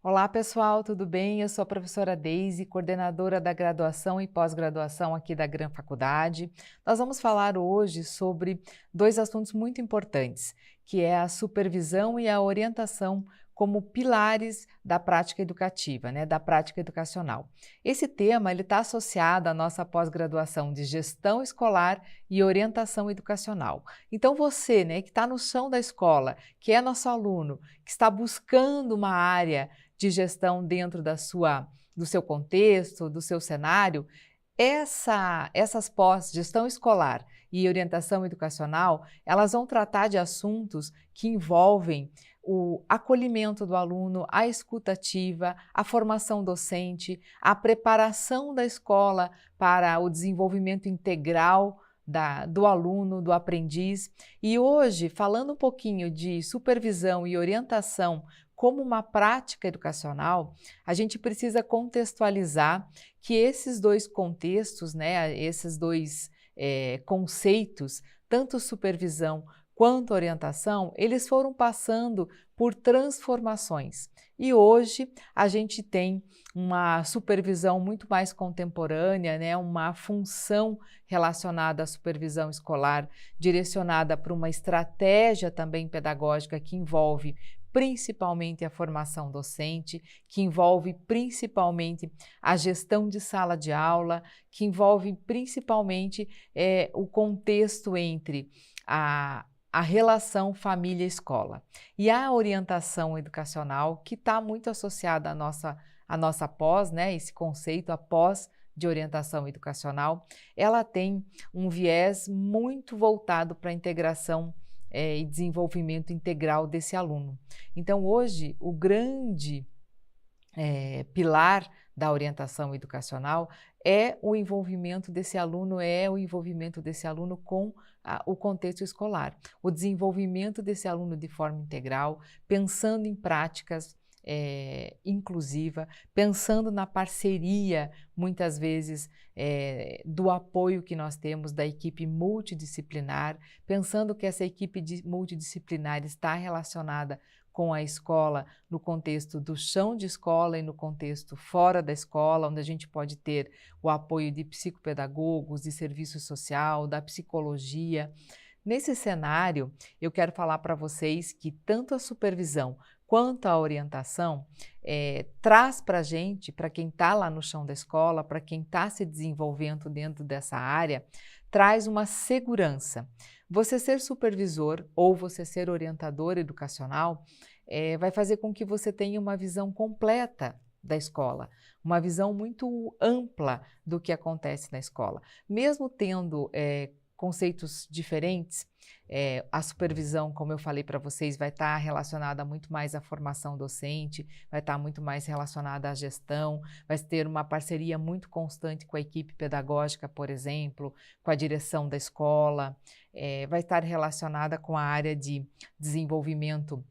Olá pessoal, tudo bem? Eu sou a professora Deise, coordenadora da graduação e pós-graduação aqui da Gran Faculdade. Nós vamos falar hoje sobre dois assuntos muito importantes, que é a supervisão e a orientação como pilares da prática educativa, da prática educacional. Esse tema está associado à nossa pós-graduação de gestão escolar e orientação educacional. Então você, que está no chão da escola, que é nosso aluno, que está buscando uma área de gestão dentro do seu contexto, do seu cenário, essas pós, gestão escolar e orientação educacional, elas vão tratar de assuntos que envolvem o acolhimento do aluno, a escuta ativa, a formação docente, a preparação da escola para o desenvolvimento integral do aluno, do aprendiz. E hoje, falando um pouquinho de supervisão e orientação como uma prática educacional, a gente precisa contextualizar que esses dois contextos, esses dois conceitos, tanto supervisão quanto orientação, eles foram passando por transformações. E hoje a gente tem uma supervisão muito mais contemporânea, uma função relacionada à supervisão escolar, direcionada para uma estratégia também pedagógica que envolve principalmente a formação docente, que envolve principalmente a gestão de sala de aula, que envolve principalmente o contexto entre a relação família-escola. E a orientação educacional, que está muito associada à nossa pós, esse conceito, a pós de orientação educacional, ela tem um viés muito voltado para a integração e desenvolvimento integral desse aluno. Então, hoje, o grande pilar da orientação educacional é o envolvimento desse aluno, com o contexto escolar, o desenvolvimento desse aluno de forma integral, pensando em práticas inclusiva, pensando na parceria, muitas vezes, do apoio que nós temos da equipe multidisciplinar, pensando que essa equipe multidisciplinar está relacionada com a escola no contexto do chão de escola e no contexto fora da escola, onde a gente pode ter o apoio de psicopedagogos, de serviço social, da psicologia. Nesse cenário, eu quero falar para vocês que tanto a supervisão quanto a orientação traz para a gente, para quem está lá no chão da escola, para quem está se desenvolvendo dentro dessa área, traz uma segurança. Você ser supervisor ou você ser orientador educacional vai fazer com que você tenha uma visão completa da escola, uma visão muito ampla do que acontece na escola. Mesmo tendo conceitos diferentes, a supervisão, como eu falei para vocês, vai estar relacionada muito mais à formação docente, vai estar muito mais relacionada à gestão, vai ter uma parceria muito constante com a equipe pedagógica, por exemplo, com a direção da escola, vai estar relacionada com a área de desenvolvimento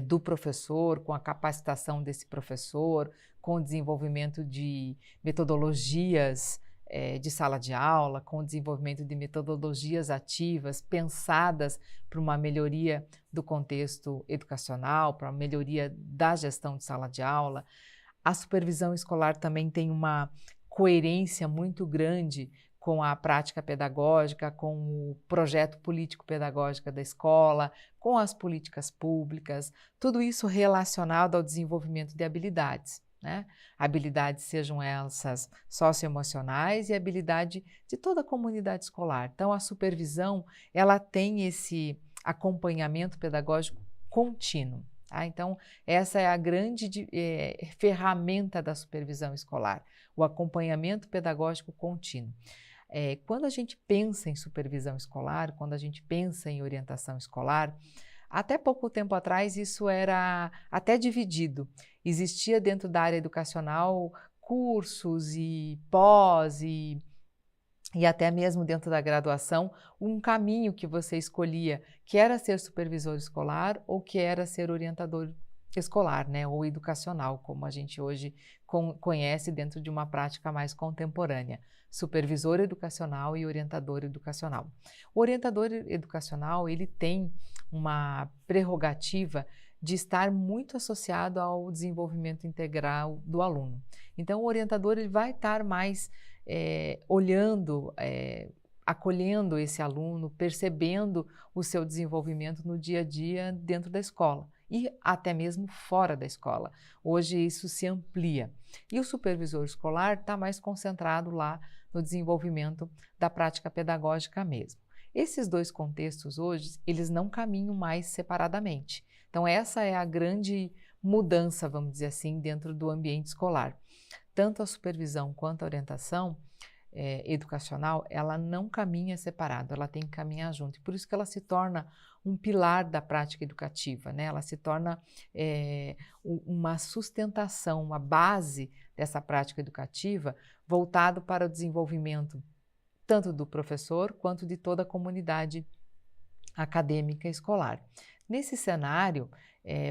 do professor, com a capacitação desse professor, com o desenvolvimento de metodologias de sala de aula, com o desenvolvimento de metodologias ativas pensadas para uma melhoria do contexto educacional, para uma melhoria da gestão de sala de aula. A supervisão escolar também tem uma coerência muito grande com a prática pedagógica, com o projeto político-pedagógico da escola, com as políticas públicas, tudo isso relacionado ao desenvolvimento de habilidades. Habilidades sejam essas socioemocionais e habilidade de toda a comunidade escolar. Então, a supervisão, ela tem esse acompanhamento pedagógico contínuo. Então, essa é a grande ferramenta da supervisão escolar, o acompanhamento pedagógico contínuo. Quando a gente pensa em supervisão escolar, quando a gente pensa em orientação escolar, até pouco tempo atrás isso era até dividido. Existia dentro da área educacional cursos e pós e até mesmo dentro da graduação, um caminho que você escolhia, que era ser supervisor escolar ou que era ser orientador escolar, ou educacional, como a gente hoje conhece dentro de uma prática mais contemporânea. Supervisor educacional e orientador educacional. O orientador educacional, ele tem uma prerrogativa de estar muito associado ao desenvolvimento integral do aluno. Então, o orientador ele vai estar mais olhando, acolhendo esse aluno, percebendo o seu desenvolvimento no dia a dia dentro da escola e até mesmo fora da escola. Hoje isso se amplia. E o supervisor escolar está mais concentrado lá no desenvolvimento da prática pedagógica mesmo. Esses dois contextos hoje, eles não caminham mais separadamente. Então essa é a grande mudança, vamos dizer assim, dentro do ambiente escolar. Tanto a supervisão quanto a orientação educacional, ela não caminha separado, ela tem que caminhar junto. E por isso que ela se torna um pilar da prática educativa, né? Ela se torna uma sustentação, uma base dessa prática educativa voltado para o desenvolvimento tanto do professor quanto de toda a comunidade acadêmica e escolar. Nesse cenário,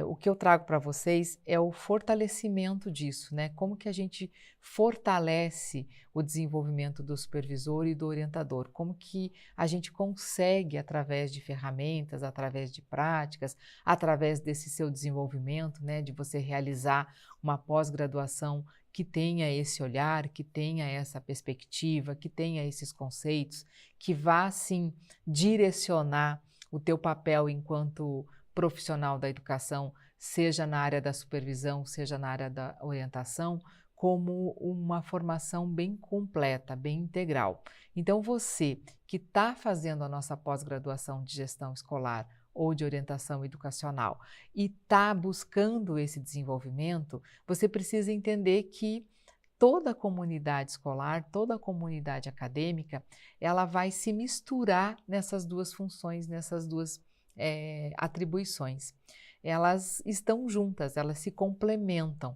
o que eu trago para vocês é o fortalecimento disso, né? Como que a gente fortalece o desenvolvimento do supervisor e do orientador, como que a gente consegue, através de ferramentas, através de práticas, através desse seu desenvolvimento, né? De você realizar uma pós-graduação que tenha esse olhar, que tenha essa perspectiva, que tenha esses conceitos, que vá, sim, direcionar o teu papel enquanto profissional da educação, seja na área da supervisão, seja na área da orientação, como uma formação bem completa, bem integral. Então, você que está fazendo a nossa pós-graduação de gestão escolar ou de orientação educacional e está buscando esse desenvolvimento, você precisa entender que toda a comunidade escolar, toda a comunidade acadêmica, ela vai se misturar nessas duas funções, nessas duas atribuições. Elas estão juntas, elas se complementam.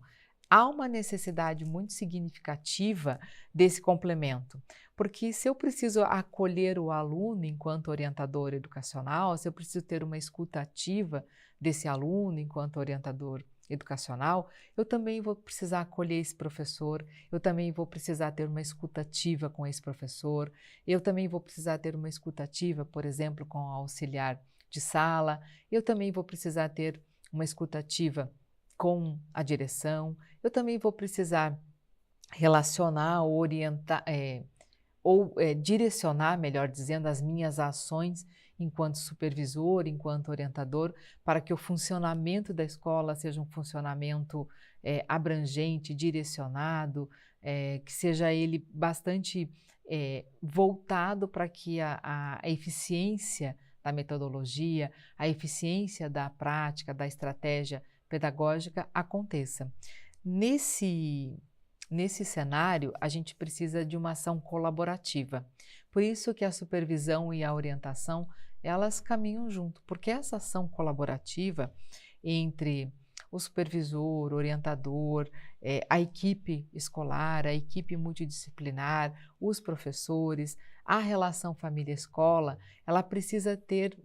Há uma necessidade muito significativa desse complemento, porque se eu preciso acolher o aluno enquanto orientador educacional, se eu preciso ter uma escuta ativa desse aluno enquanto orientador educacional, eu também vou precisar acolher esse professor, eu também vou precisar ter uma escuta ativa com esse professor, eu também vou precisar ter uma escuta ativa, por exemplo, com o auxiliar de sala, eu também vou precisar ter uma escuta ativa com a direção, eu também vou precisar relacionar, orientar, direcionar, melhor dizendo, as minhas ações enquanto supervisor, enquanto orientador, para que o funcionamento da escola seja um funcionamento abrangente, direcionado, que seja ele bastante voltado para que a eficiência da metodologia, a eficiência da prática, da estratégia pedagógica aconteça. Nesse cenário, a gente precisa de uma ação colaborativa. Por isso que a supervisão e a orientação, elas caminham junto, porque essa ação colaborativa entre o supervisor, o orientador, a equipe escolar, a equipe multidisciplinar, os professores, a relação família-escola, ela precisa ter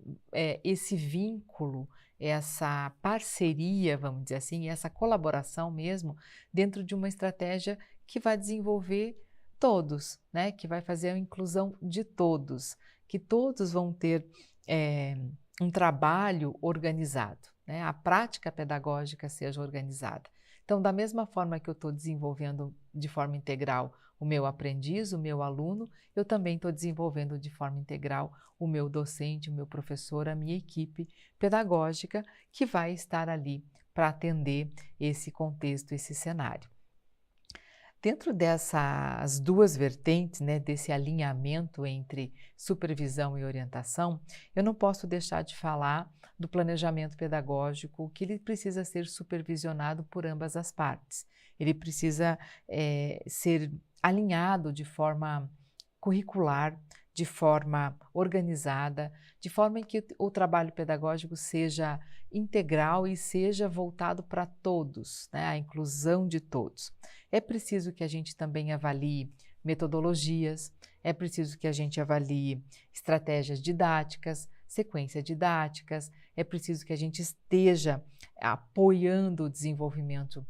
esse vínculo, essa parceria, vamos dizer assim, essa colaboração mesmo, dentro de uma estratégia que vai desenvolver todos, né? Que vai fazer a inclusão de todos, que todos vão ter um trabalho organizado, né? A prática pedagógica seja organizada. Então, da mesma forma que eu estou desenvolvendo de forma integral o meu aprendiz, o meu aluno, eu também estou desenvolvendo de forma integral o meu docente, o meu professor, a minha equipe pedagógica que vai estar ali para atender esse contexto, esse cenário. Dentro dessas duas vertentes, né, desse alinhamento entre supervisão e orientação, eu não posso deixar de falar do planejamento pedagógico, que ele precisa ser supervisionado por ambas as partes. Ele precisa ser alinhado de forma curricular, de forma organizada, de forma em que o trabalho pedagógico seja integral e seja voltado para todos, né? A inclusão de todos. É preciso que a gente também avalie metodologias, é preciso que a gente avalie estratégias didáticas, sequências didáticas, é preciso que a gente esteja apoiando o desenvolvimento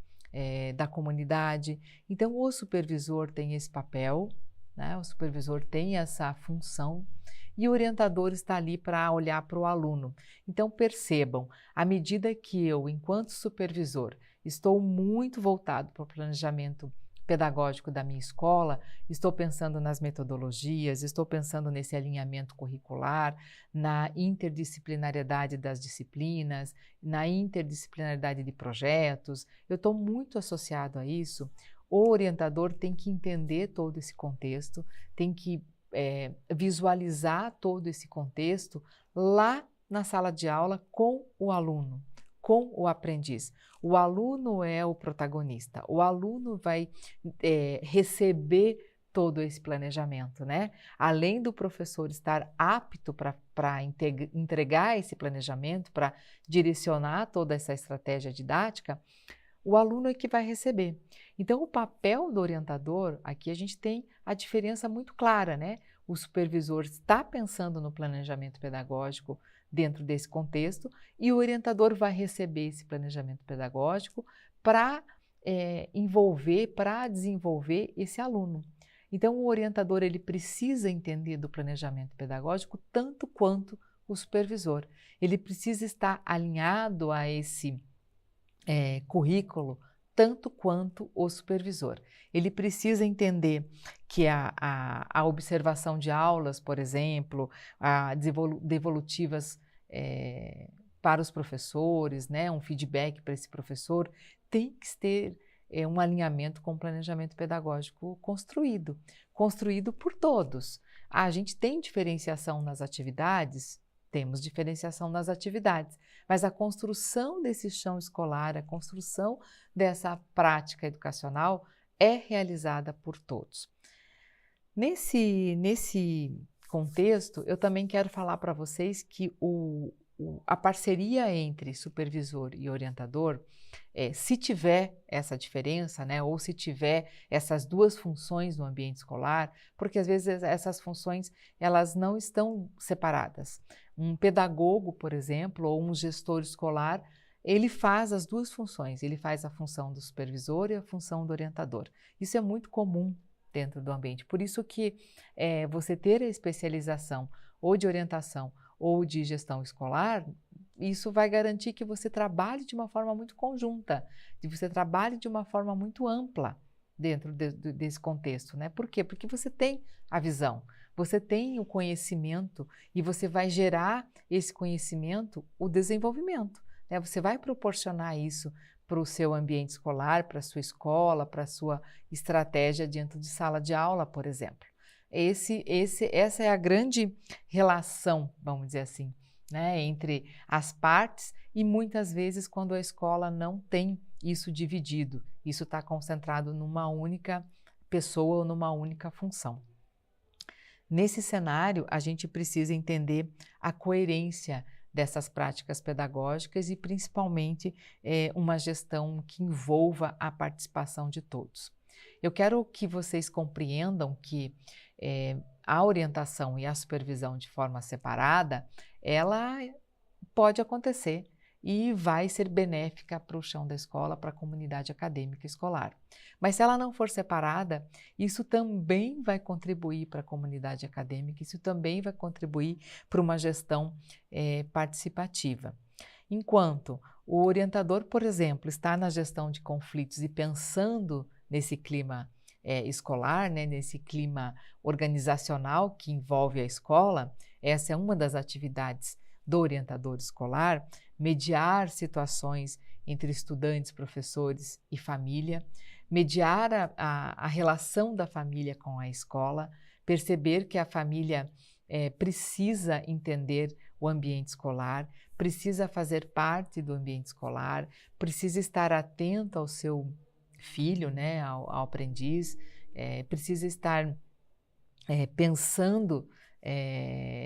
da comunidade. Então, o supervisor tem esse papel, né? O supervisor tem essa função e o orientador está ali para olhar para o aluno. Então percebam, à medida que eu, enquanto supervisor, estou muito voltado para o planejamento pedagógico da minha escola, estou pensando nas metodologias, estou pensando nesse alinhamento curricular, na interdisciplinariedade das disciplinas, na interdisciplinaridade de projetos, eu estou muito associado a isso. O orientador tem que entender todo esse contexto, tem que visualizar todo esse contexto lá na sala de aula com o aluno, com o aprendiz. O aluno é o protagonista, o aluno vai receber todo esse planejamento, né? Além do professor estar apto para entregar esse planejamento, para direcionar toda essa estratégia didática, o aluno é que vai receber. Então, o papel do orientador, aqui a gente tem a diferença muito clara, né? O supervisor está pensando no planejamento pedagógico dentro desse contexto e o orientador vai receber esse planejamento pedagógico para envolver, para desenvolver esse aluno. Então, o orientador ele precisa entender do planejamento pedagógico tanto quanto o supervisor. Ele precisa estar alinhado a esse currículo tanto quanto o supervisor. Ele precisa entender que a observação de aulas, por exemplo, devolutivas para os professores, né, um feedback para esse professor, tem que ter um alinhamento com o planejamento pedagógico construído por todos. A gente tem diferenciação nas atividades? Temos diferenciação nas atividades, mas a construção desse chão escolar, a construção dessa prática educacional é realizada por todos. Nesse contexto, eu também quero falar para vocês que a parceria entre supervisor e orientador, se tiver essa diferença, né, ou se tiver essas duas funções no ambiente escolar, porque às vezes essas funções elas não estão separadas. Um pedagogo, por exemplo, ou um gestor escolar, ele faz as duas funções, ele faz a função do supervisor e a função do orientador. Isso é muito comum dentro do ambiente, por isso que você ter a especialização ou de orientação ou de gestão escolar, isso vai garantir que você trabalhe de uma forma muito conjunta, que você trabalhe de uma forma muito ampla dentro desse contexto, né? Por quê? Porque você tem a visão, você tem o conhecimento e você vai gerar esse conhecimento, o desenvolvimento, né? Você vai proporcionar isso para o seu ambiente escolar, para a sua escola, para a sua estratégia dentro de sala de aula, por exemplo. Essa é a grande relação, vamos dizer assim, né, entre as partes e muitas vezes quando a escola não tem isso dividido, isso está concentrado numa única pessoa ou numa única função. Nesse cenário, a gente precisa entender a coerência dessas práticas pedagógicas e principalmente uma gestão que envolva a participação de todos. Eu quero que vocês compreendam que a orientação e a supervisão de forma separada, ela pode acontecer e vai ser benéfica para o chão da escola, para a comunidade acadêmica escolar. Mas se ela não for separada, isso também vai contribuir para a comunidade acadêmica, isso também vai contribuir para uma gestão participativa. Enquanto o orientador, por exemplo, está na gestão de conflitos e pensando nesse clima escolar, né, nesse clima organizacional que envolve a escola, essa é uma das atividades do orientador escolar, mediar situações entre estudantes, professores e família, mediar a relação da família com a escola, perceber que a família precisa entender o ambiente escolar, precisa fazer parte do ambiente escolar, precisa estar atento ao seu filho, né, ao aprendiz, precisa estar pensando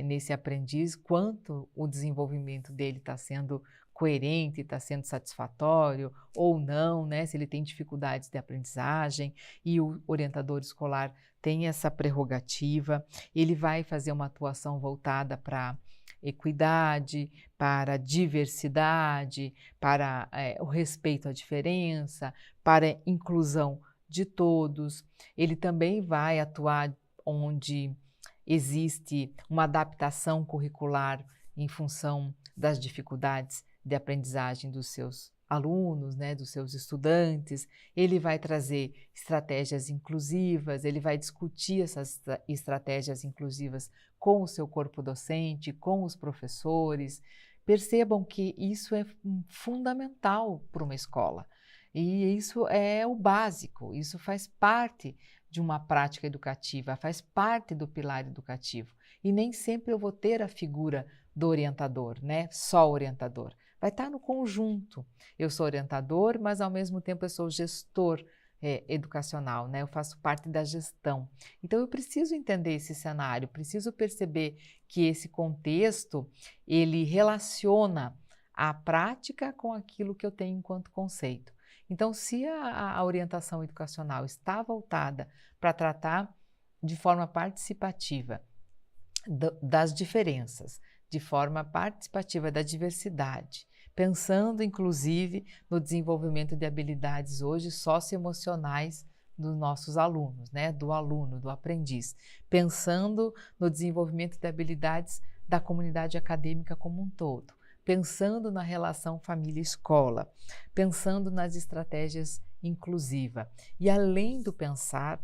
nesse aprendiz, quanto o desenvolvimento dele está sendo coerente, está sendo satisfatório ou não, né, se ele tem dificuldades de aprendizagem, e o orientador escolar tem essa prerrogativa, ele vai fazer uma atuação voltada para equidade, para diversidade, para o respeito à diferença, para a inclusão de todos. Ele também vai atuar onde existe uma adaptação curricular em função das dificuldades de aprendizagem dos seus alunos, né, dos seus estudantes. Ele vai trazer estratégias inclusivas, ele vai discutir essas estratégias inclusivas com o seu corpo docente, com os professores. Percebam que isso é fundamental para uma escola. E isso é o básico, isso faz parte de uma prática educativa, faz parte do pilar educativo. E nem sempre eu vou ter a figura do orientador, né? Só orientador. Vai estar no conjunto. Eu sou orientador, mas ao mesmo tempo eu sou gestor educacional, né? Eu faço parte da gestão. Então eu preciso entender esse cenário, preciso perceber que esse contexto, ele relaciona a prática com aquilo que eu tenho enquanto conceito. Então, se a orientação educacional está voltada para tratar de forma participativa das diferenças, de forma participativa da diversidade, pensando inclusive no desenvolvimento de habilidades hoje socioemocionais dos nossos alunos, né? Do aluno, do aprendiz, pensando no desenvolvimento de habilidades da comunidade acadêmica como um todo, pensando na relação família-escola, pensando nas estratégias inclusivas e além do pensar,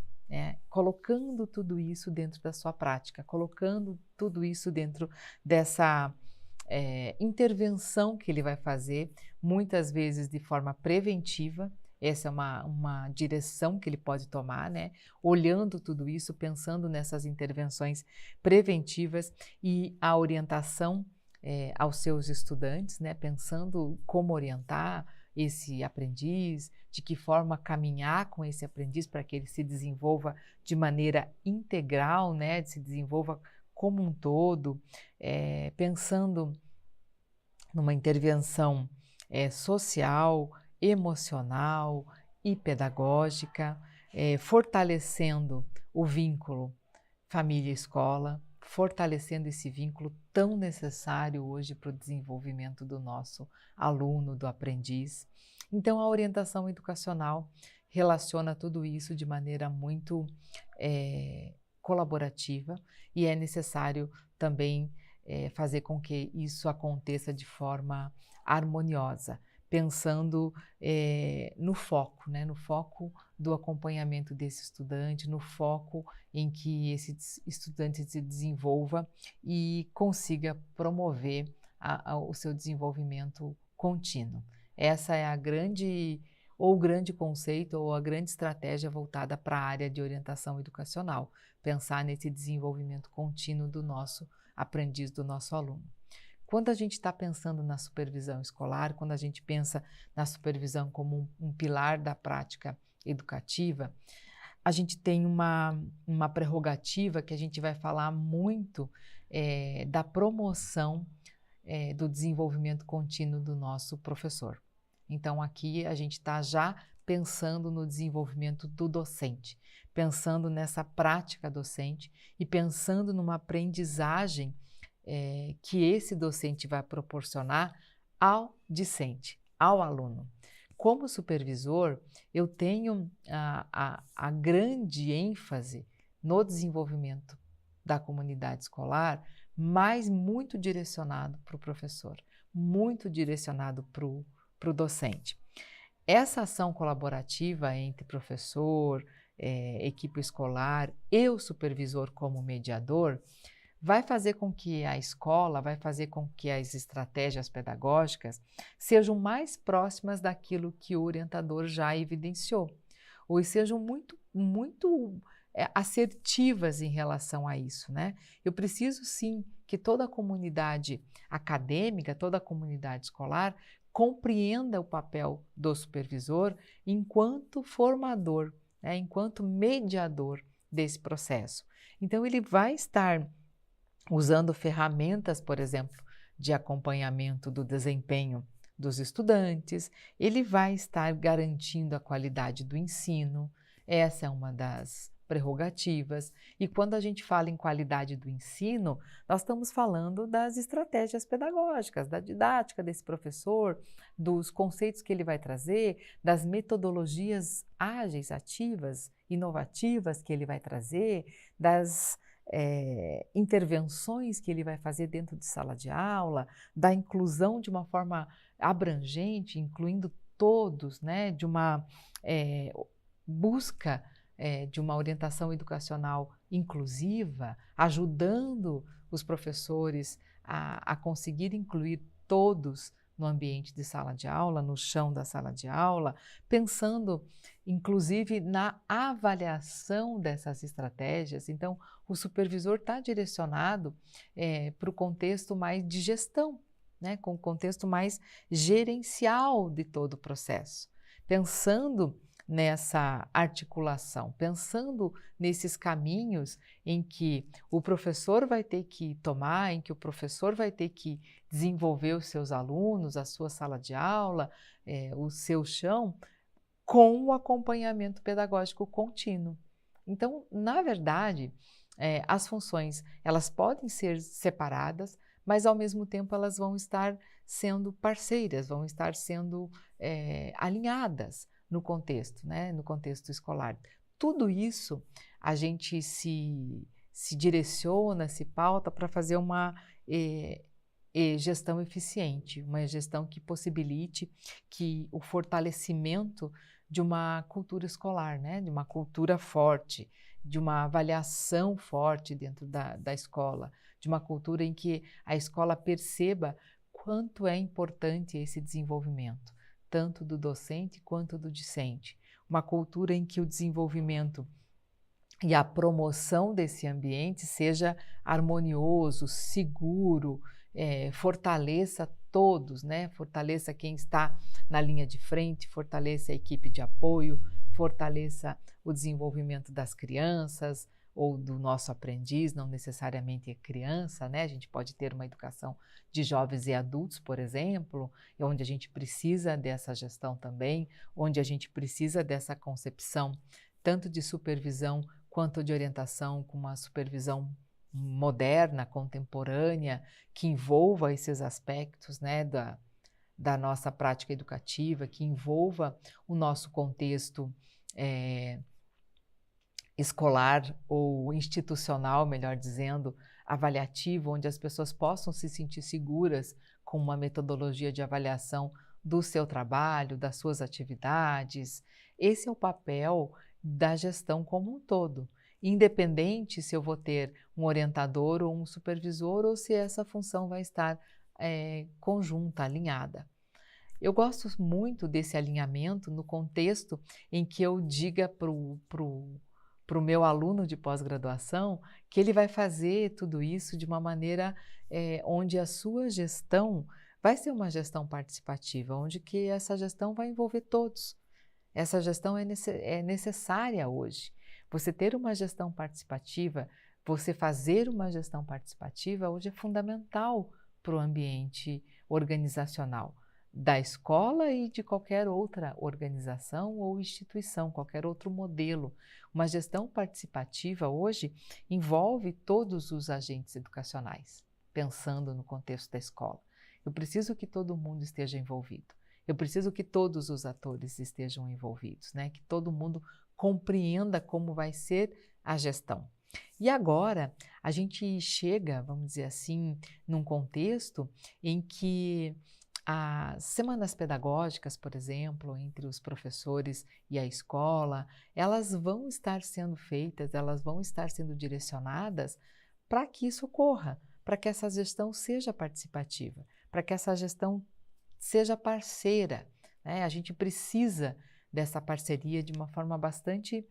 colocando tudo isso dentro da sua prática, colocando tudo isso dentro dessa intervenção que ele vai fazer, muitas vezes de forma preventiva. Essa é uma direção que ele pode tomar, né? Olhando tudo isso, pensando nessas intervenções preventivas e a orientação aos seus estudantes, né? Pensando como orientar esse aprendiz, de que forma caminhar com esse aprendiz para que ele se desenvolva de maneira integral, né? Se desenvolva como um todo, pensando numa intervenção social, emocional e pedagógica, fortalecendo o vínculo família-escola, fortalecendo esse vínculo tão necessário hoje para o desenvolvimento do nosso aluno, do aprendiz. Então, a orientação educacional relaciona tudo isso de maneira muito colaborativa e é necessário também fazer com que isso aconteça de forma harmoniosa, pensando no foco, né? No foco do acompanhamento desse estudante, no foco em que esse estudante se desenvolva e consiga promover o seu desenvolvimento contínuo. Essa é o grande conceito ou a grande estratégia voltada para a área de orientação educacional, pensar nesse desenvolvimento contínuo do nosso aprendiz, do nosso aluno. Quando a gente está pensando na supervisão escolar, quando a gente pensa na supervisão como um pilar da prática educativa, a gente tem uma prerrogativa que a gente vai falar muito da promoção do desenvolvimento contínuo do nosso professor. Então, aqui a gente está já pensando no desenvolvimento do docente, pensando nessa prática docente e pensando numa aprendizagem que esse docente vai proporcionar ao discente, ao aluno. Como supervisor, eu tenho a grande ênfase no desenvolvimento da comunidade escolar, mas muito direcionado para o professor, muito direcionado para o docente. Essa ação colaborativa entre professor, equipe escolar e o supervisor como mediador vai fazer com que a escola, vai fazer com que as estratégias pedagógicas sejam mais próximas daquilo que o orientador já evidenciou, ou sejam muito assertivas em relação a isso, né? Eu preciso sim que toda a comunidade acadêmica, toda a comunidade escolar compreenda o papel do supervisor enquanto formador, né? Enquanto mediador desse processo. Então ele vai estar usando ferramentas, por exemplo, de acompanhamento do desempenho dos estudantes, ele vai estar garantindo a qualidade do ensino, essa é uma das prerrogativas. E quando a gente fala em qualidade do ensino, nós estamos falando das estratégias pedagógicas, da didática desse professor, dos conceitos que ele vai trazer, das metodologias ágeis, ativas, inovativas que ele vai trazer, das intervenções que ele vai fazer dentro de sala de aula, da inclusão de uma forma abrangente, incluindo todos, né, de uma busca de uma orientação educacional inclusiva, ajudando os professores a conseguir incluir todos no ambiente de sala de aula, no chão da sala de aula, pensando inclusive na avaliação dessas estratégias. Então, o supervisor está direcionado para o contexto mais de gestão, né, com o contexto mais gerencial de todo o processo, pensando nessa articulação, pensando nesses caminhos em que o professor vai ter que tomar, em que o professor vai ter que desenvolver os seus alunos, a sua sala de aula, o seu chão, com o acompanhamento pedagógico contínuo. Então, na verdade, as funções elas podem ser separadas, mas ao mesmo tempo elas vão estar sendo parceiras, vão estar sendo alinhadas no contexto, né, no contexto escolar. Tudo isso a gente se direciona, se pauta para fazer uma gestão eficiente, uma gestão que possibilite que o fortalecimento de uma cultura escolar, né? De uma cultura forte, de uma avaliação forte dentro da escola, de uma cultura em que a escola perceba quanto é importante esse desenvolvimento, tanto do docente quanto do discente. Uma cultura em que o desenvolvimento e a promoção desse ambiente seja harmonioso, seguro, fortaleça todos, né? Fortaleça quem está na linha de frente, fortaleça a equipe de apoio, fortaleça o desenvolvimento das crianças ou do nosso aprendiz, não necessariamente é criança, né? A gente pode ter uma educação de jovens e adultos, por exemplo, onde a gente precisa dessa gestão também, onde a gente precisa dessa concepção tanto de supervisão quanto de orientação, com uma supervisão moderna, contemporânea, que envolva esses aspectos, né, da nossa prática educativa, que envolva o nosso contexto escolar ou institucional, melhor dizendo, avaliativo, onde as pessoas possam se sentir seguras com uma metodologia de avaliação do seu trabalho, das suas atividades. Esse é o papel da gestão como um todo, independente se eu vou ter um orientador ou um supervisor ou se essa função vai estar conjunta, alinhada. Eu gosto muito desse alinhamento no contexto em que eu diga para o meu aluno de pós-graduação que ele vai fazer tudo isso de uma maneira onde a sua gestão vai ser uma gestão participativa, onde que essa gestão vai envolver todos. Essa gestão é necessária hoje. Você ter uma gestão participativa, você fazer uma gestão participativa hoje é fundamental para o ambiente organizacional da escola e de qualquer outra organização ou instituição, qualquer outro modelo. Uma gestão participativa hoje envolve todos os agentes educacionais, pensando no contexto da escola. Eu preciso que todo mundo esteja envolvido. Eu preciso que todos os atores estejam envolvidos, né? Que todo mundo compreenda como vai ser a gestão. E agora a gente chega, vamos dizer assim, num contexto em que as semanas pedagógicas, por exemplo, entre os professores e a escola, elas vão estar sendo feitas, elas vão estar sendo direcionadas para que isso ocorra, para que essa gestão seja participativa, para que essa gestão seja parceira, né? A gente precisa dessa parceria de uma forma bastante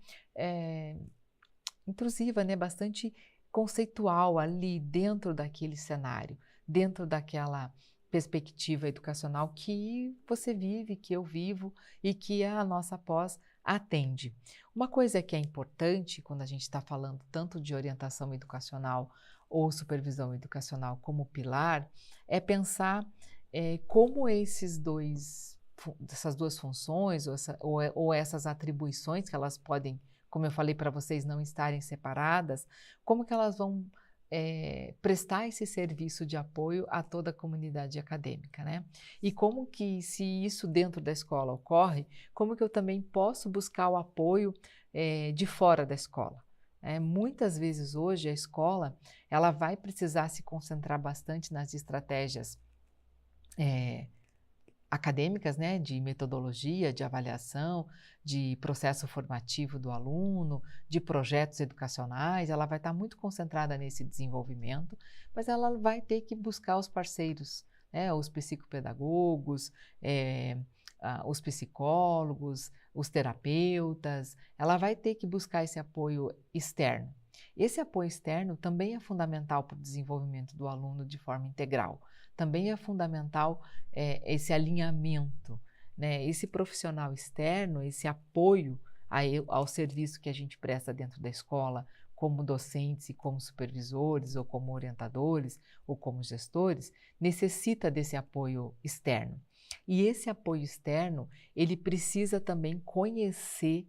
intrusiva, né? Bastante conceitual ali dentro daquele cenário, dentro daquela perspectiva educacional que você vive, que eu vivo e que a nossa pós atende. Uma coisa que é importante quando a gente está falando tanto de orientação educacional ou supervisão educacional como pilar, é pensar como essas duas funções ou essas atribuições que elas podem, como eu falei para vocês, não estarem separadas, como que elas vão prestar esse serviço de apoio a toda a comunidade acadêmica, né? E como que, se isso dentro da escola ocorre, como que eu também posso buscar o apoio de fora da escola? Muitas vezes hoje a escola ela vai precisar se concentrar bastante nas estratégias eh, acadêmicas, né, de metodologia, de avaliação, de processo formativo do aluno, de projetos educacionais, ela vai estar muito concentrada nesse desenvolvimento, mas ela vai ter que buscar os parceiros, né, os psicopedagogos, os psicólogos, os terapeutas, ela vai ter que buscar esse apoio externo. Esse apoio externo também é fundamental para o desenvolvimento do aluno de forma integral. Também é fundamental esse alinhamento, né? Esse profissional externo, esse apoio ao serviço que a gente presta dentro da escola, como docentes e como supervisores, ou como orientadores, ou como gestores, necessita desse apoio externo. E esse apoio externo, ele precisa também conhecer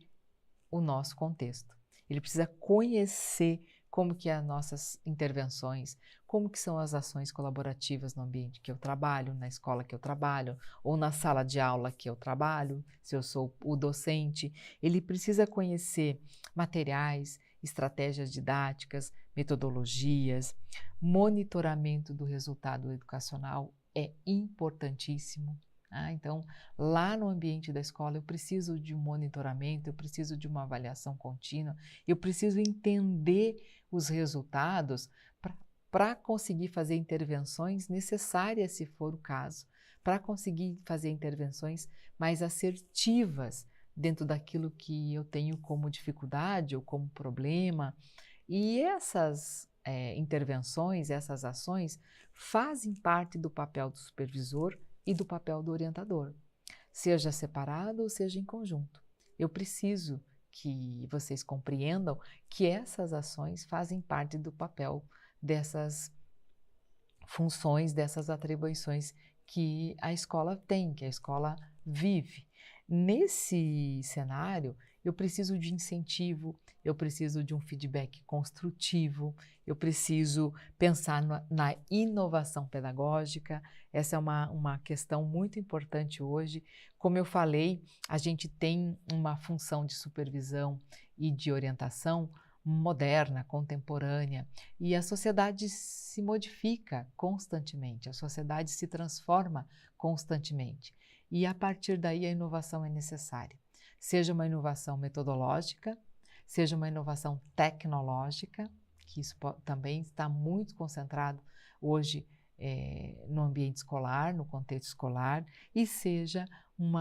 o nosso contexto. Ele precisa conhecer como que é as nossas intervenções, como que são as ações colaborativas no ambiente que eu trabalho, na escola que eu trabalho, ou na sala de aula que eu trabalho, se eu sou o docente. Ele precisa conhecer materiais, estratégias didáticas, metodologias, monitoramento do resultado educacional é importantíssimo. Então, lá no ambiente da escola, eu preciso de um monitoramento, eu preciso de uma avaliação contínua, eu preciso entender os resultados para conseguir fazer intervenções necessárias, se for o caso, para conseguir fazer intervenções mais assertivas dentro daquilo que eu tenho como dificuldade ou como problema. E essas intervenções, essas ações, fazem parte do papel do supervisor e do papel do orientador, seja separado ou seja em conjunto. Eu preciso que vocês compreendam que essas ações fazem parte do papel dessas funções, dessas atribuições que a escola tem, que a escola vive. Nesse cenário, eu preciso de incentivo, eu preciso de um feedback construtivo, eu preciso pensar na inovação pedagógica. Essa é uma questão muito importante hoje. Como eu falei, a gente tem uma função de supervisão e de orientação moderna, contemporânea, e a sociedade se modifica constantemente, a sociedade se transforma constantemente. E a partir daí a inovação é necessária. Seja uma inovação metodológica, seja uma inovação tecnológica, que isso também está muito concentrado hoje no ambiente escolar, no contexto escolar, e seja um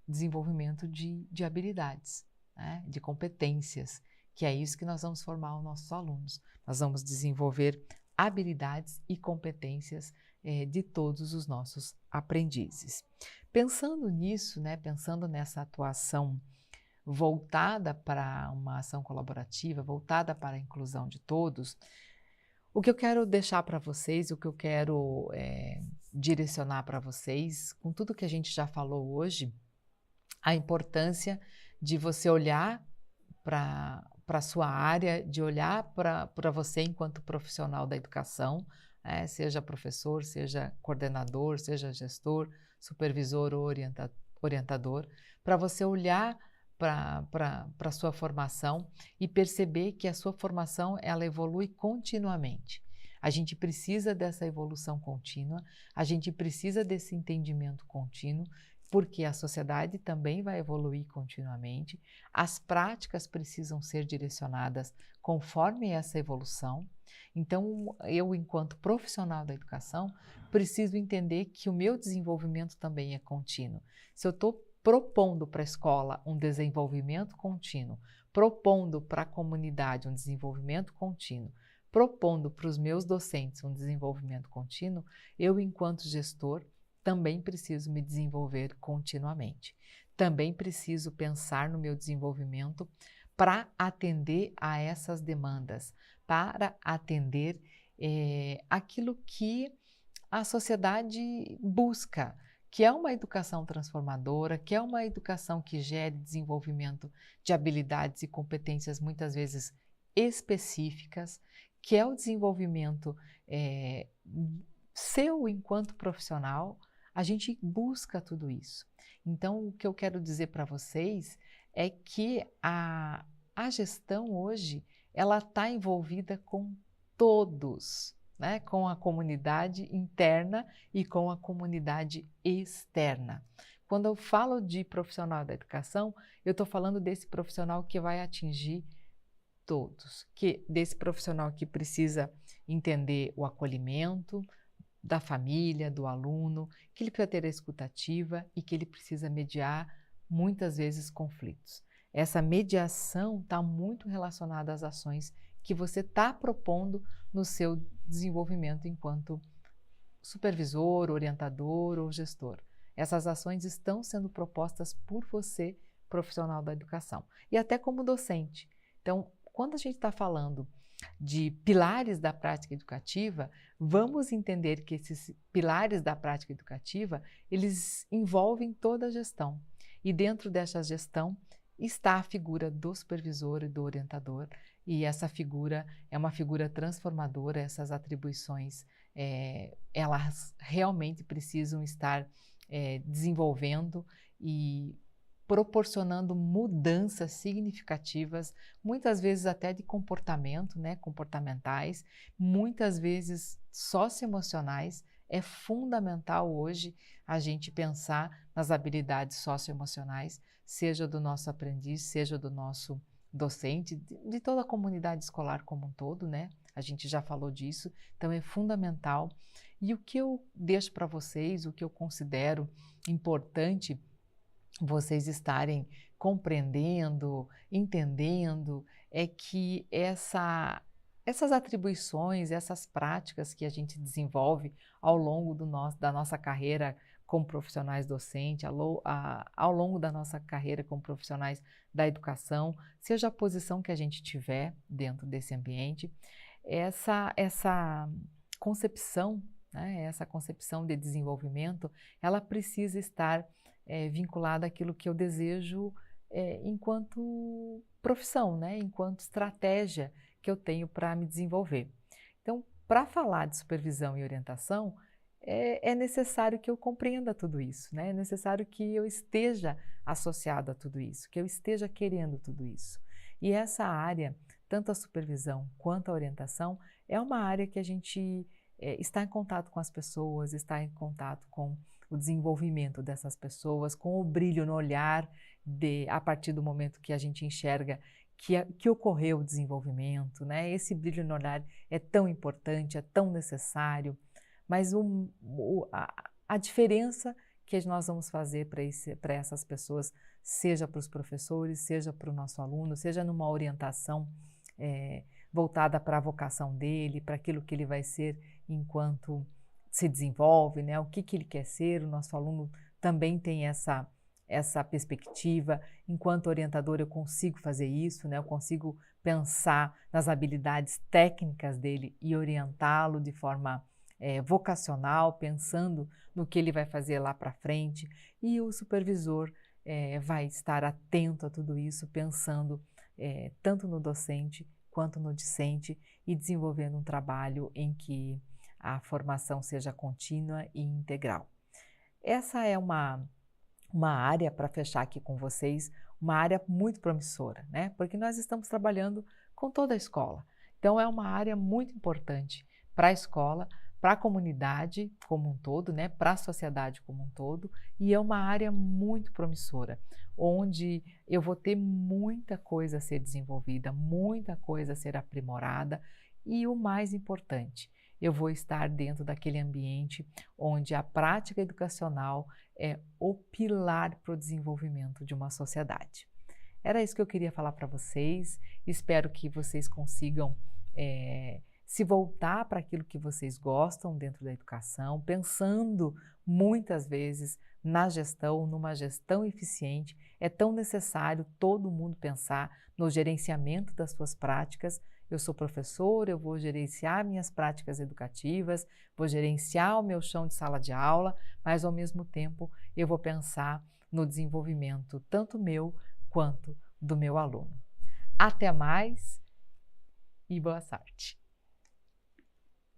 desenvolvimento de habilidades, né, de competências, que é isso que nós vamos formar os nossos alunos. Nós vamos desenvolver habilidades e competências de todos os nossos aprendizes. Pensando nisso, né, pensando nessa atuação voltada para uma ação colaborativa, voltada para a inclusão de todos, o que eu quero deixar para vocês, o que eu quero direcionar para vocês, com tudo que a gente já falou hoje, a importância de você olhar para a sua área, de olhar para você enquanto profissional da educação, seja professor, seja coordenador, seja gestor, supervisor ou orientador, para você olhar para a sua formação e perceber que a sua formação ela evolui continuamente. A gente precisa dessa evolução contínua, a gente precisa desse entendimento contínuo, porque a sociedade também vai evoluir continuamente, as práticas precisam ser direcionadas conforme essa evolução. Então, eu, enquanto profissional da educação, preciso entender que o meu desenvolvimento também é contínuo. Se eu estou propondo para a escola um desenvolvimento contínuo, propondo para a comunidade um desenvolvimento contínuo, propondo para os meus docentes um desenvolvimento contínuo, eu, enquanto gestor, também preciso me desenvolver continuamente. Também preciso pensar no meu desenvolvimento para atender a essas demandas, para atender aquilo que a sociedade busca, que é uma educação transformadora, que é uma educação que gere desenvolvimento de habilidades e competências muitas vezes específicas, que é o desenvolvimento seu enquanto profissional. A gente busca tudo isso. Então, o que eu quero dizer para vocês é que a a gestão hoje, ela está envolvida com todos, né? Com a comunidade interna e com a comunidade externa. Quando eu falo de profissional da educação, eu estou falando desse profissional que vai atingir todos, desse profissional que precisa entender o acolhimento da família, do aluno, que ele precisa ter a escuta ativa e que ele precisa mediar muitas vezes conflitos. Essa mediação está muito relacionada às ações que você está propondo no seu desenvolvimento enquanto supervisor, orientador ou gestor. Essas ações estão sendo propostas por você, profissional da educação, e até como docente. Então, quando a gente está falando de pilares da prática educativa, vamos entender que esses pilares da prática educativa, eles envolvem toda a gestão. E dentro dessa gestão está a figura do supervisor e do orientador, e essa figura é uma figura transformadora. Essas atribuições, elas realmente precisam estar desenvolvendo e proporcionando mudanças significativas, muitas vezes até de comportamento, né, comportamentais, muitas vezes socioemocionais. É fundamental hoje a gente pensar nas habilidades socioemocionais, seja do nosso aprendiz, seja do nosso docente, de toda a comunidade escolar como um todo, né? A gente já falou disso, então é fundamental. E o que eu deixo para vocês, o que eu considero importante vocês estarem compreendendo, entendendo, é que essas atribuições, essas práticas que a gente desenvolve ao longo da nossa carreira como profissionais docentes, ao longo da nossa carreira como profissionais da educação, seja a posição que a gente tiver dentro desse ambiente, essa concepção, né, essa concepção de desenvolvimento, ela precisa estar vinculada àquilo que eu desejo enquanto profissão, né, enquanto estratégia que eu tenho para me desenvolver. Então, para falar de supervisão e orientação, é necessário que eu compreenda tudo isso, né? É necessário que eu esteja associado a tudo isso, que eu esteja querendo tudo isso. E essa área, tanto a supervisão quanto a orientação, é uma área que a gente está em contato com as pessoas, está em contato com o desenvolvimento dessas pessoas, com o brilho no olhar, a partir do momento que a gente enxerga que ocorreu o desenvolvimento, né? Esse brilho no olhar é tão importante, é tão necessário, mas a diferença que nós vamos fazer para essas pessoas, seja para os professores, seja para o nosso aluno, seja numa orientação voltada para a vocação dele, para aquilo que ele vai ser enquanto se desenvolve, né? O que ele quer ser. O nosso aluno também tem essa perspectiva. Enquanto orientador, eu consigo fazer isso, né? Eu consigo pensar nas habilidades técnicas dele e orientá-lo de forma vocacional, pensando no que ele vai fazer lá para frente. E o supervisor vai estar atento a tudo isso, pensando tanto no docente quanto no discente e desenvolvendo um trabalho em que a formação seja contínua e integral. Essa é uma área, para fechar aqui com vocês, uma área muito promissora, né? Porque nós estamos trabalhando com toda a escola. Então, é uma área muito importante para a escola, para a comunidade como um todo, né? Para a sociedade como um todo, e é uma área muito promissora, onde eu vou ter muita coisa a ser desenvolvida, muita coisa a ser aprimorada, e o mais importante, eu vou estar dentro daquele ambiente onde a prática educacional é o pilar para o desenvolvimento de uma sociedade. Era isso que eu queria falar para vocês. Espero que vocês consigam se voltar para aquilo que vocês gostam dentro da educação, pensando muitas vezes na gestão, numa gestão eficiente. É tão necessário todo mundo pensar no gerenciamento das suas práticas. Eu sou professor, eu vou gerenciar minhas práticas educativas, vou gerenciar o meu chão de sala de aula, mas ao mesmo tempo eu vou pensar no desenvolvimento tanto meu quanto do meu aluno. Até mais e boa sorte!